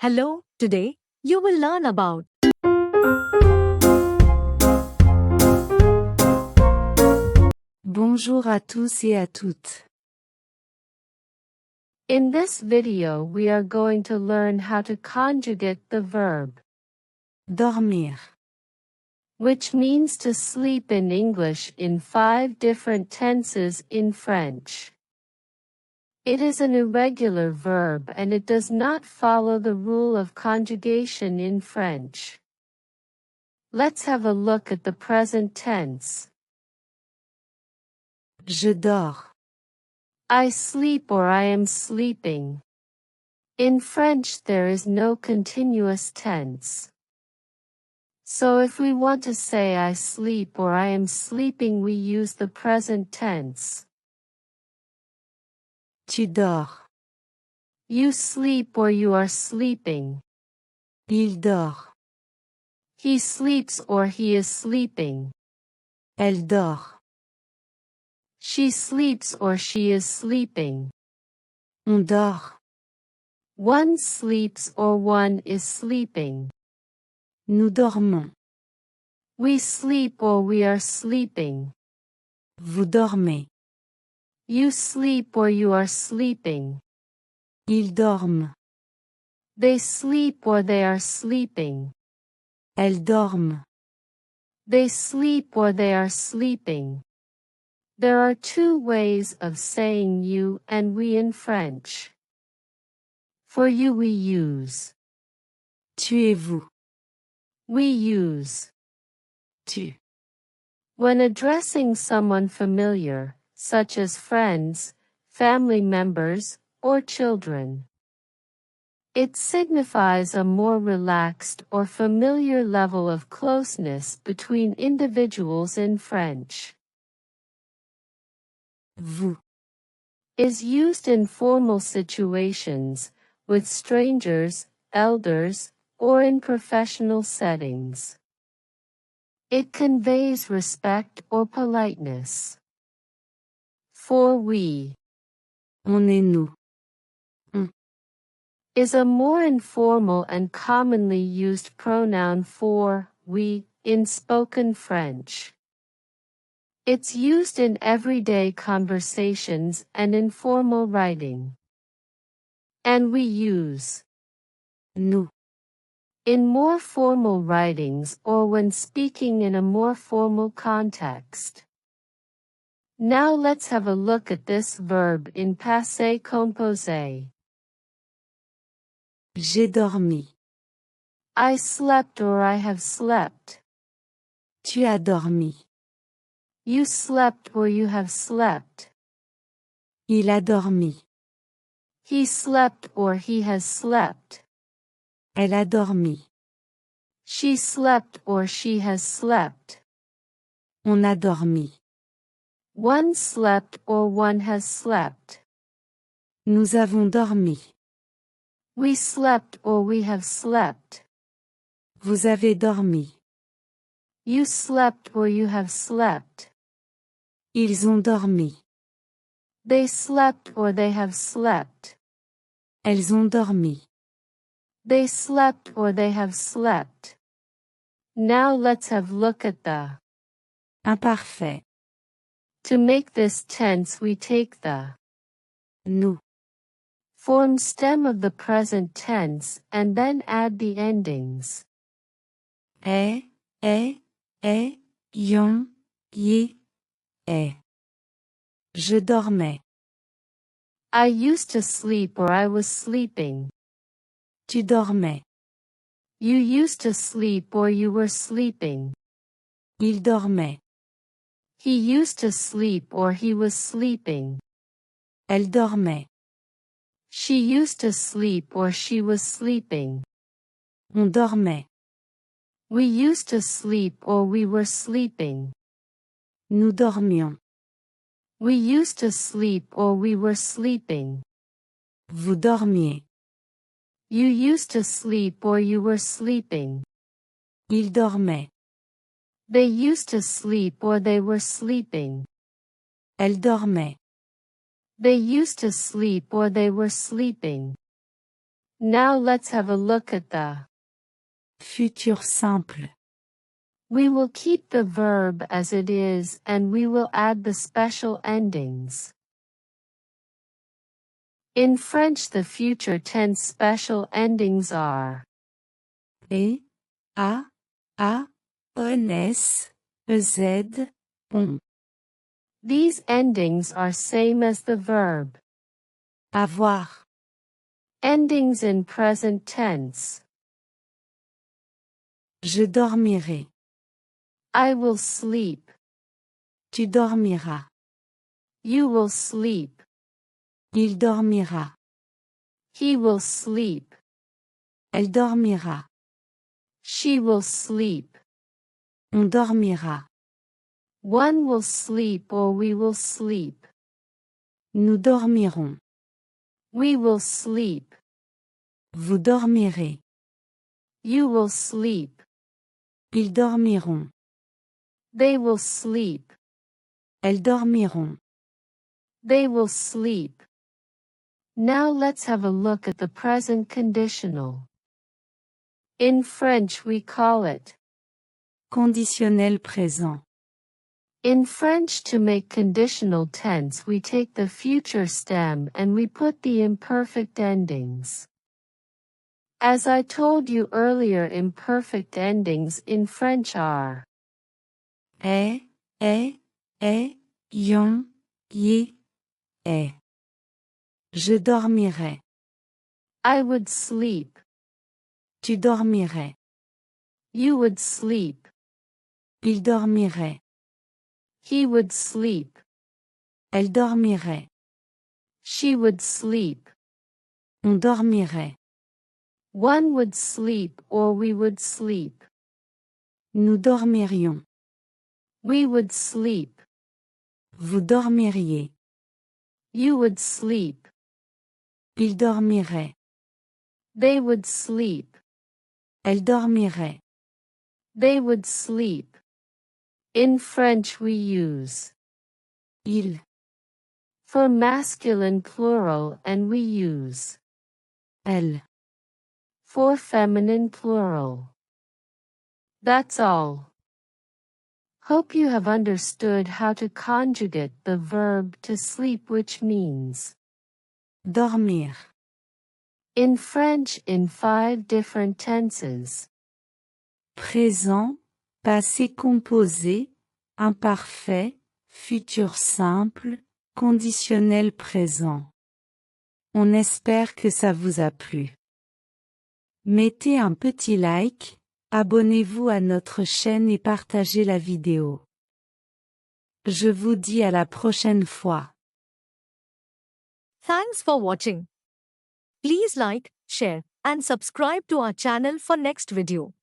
Hello, today you will learn about Bonjour à tous et à toutes. In this video we are going to learn how to conjugate the verb, Dormir. which means to sleep in English in 5 different tenses in French. It is an irregular verb and it does not follow the rule of conjugation in French. Let's have a look at the present tense. Je dors. I sleep or I am sleeping. In French there is no continuous tense. So if we want to say I sleep or I am sleeping, we use the present tense. Tu dors. You sleep or you are sleeping. Il dort. He sleeps or he is sleeping. Elle dort. She sleeps or she is sleeping. On dort. One sleeps or one is sleeping. Nous dormons. We sleep or we are sleeping. Vous dormez. You sleep or you are sleeping. Ils dorment. They sleep or they are sleeping. Elles dorment. They sleep or they are sleeping. There are 2 ways of saying you and we in French. For you we use Tu et vous. we use Tu. when addressing someone familiar, such as friends, family members, or children. It signifies a more relaxed or familiar level of closeness between individuals in French. Vous. Is used in formal situations, with strangers, elders, or in professional settings. It conveys respect or politeness. For we On est nous. is a more informal and commonly used pronoun for we in spoken French. It's used in everyday conversations and informal writing. And we use Nous. in more formal writings or when speaking in a more formal context. Now let's have a look at this verb in Passé Composé. J'ai dormi. I slept or I have slept. Tu as dormi. You slept or you have slept. Il a dormi. He slept or he has slept. Elle a dormi. She slept or she has slept. On a dormi. One slept or one has slept. Nous avons dormi. We slept or we have slept. Vous avez dormi. You slept or you have slept. Ils ont dormi. They slept or they have slept. Elles ont dormi. They slept or they have slept. Now let's have a look at the Imparfait. To make this tense we take the Nous. form stem of the present tense and then add the endings. Est, yon, yi, est. Je dormais. I used to sleep or I was sleeping. Tu dormais. You used to sleep or you were sleeping. Il dormait. He used to sleep or he was sleeping. Elle dormait. She used to sleep or she was sleeping. On dormait. We used to sleep or we were sleeping. Nous dormions. We used to sleep or we were sleeping. Vous dormiez. You used to sleep or you were sleeping. Il dormait. They used to sleep or they were sleeping. Elle dormait. They used to sleep or they were sleeping. Now let's have a look at the Futur simple. We will keep the verb as it is and we will add the special endings. In French, the future tense special endings are E, A, N, S, Z, on. These endings are same as the verb. Avoir. Endings in present tense. Je dormirai. I will sleep. Tu dormiras. You will sleep. Il dormira. He will sleep. Elle dormira. She will sleep. On dormira. One will sleep or we will sleep. Nous dormirons. We will sleep. Vous dormirez. You will sleep. Ils dormiront. They will sleep. Elles dormiront. They will sleep. Now let's have a look at the present conditional. In French we call it Conditionnel présent. In French, to make conditional tense we take the future stem and we put the imperfect endings. As I told you earlier, imperfect endings in French are yon, yi, est. Je dormirai. I would sleep. Tu dormirais. You would sleep. Il dormirait. He would sleep. Elle dormirait. She would sleep. On dormirait. One would sleep or we would sleep. Nous dormirions. We would sleep. Vous dormiriez. You would sleep. Il dormirait. They would sleep. Elle dormirait. They would sleep. In French we use Il for masculine plural and we use elle for feminine plural. That's all. Hope you have understood how to conjugate the verb to sleep, which means dormir. in French in 5 different tenses. Présent, passé composé, imparfait, futur simple, conditionnel présent. On espère que ça vous a plu. Mettez un petit like, abonnez-vous à notre chaîne et partagez la vidéo. Je vous dis à la prochaine fois. Thanks for watching. Please like, share, and subscribe to our channel for next video.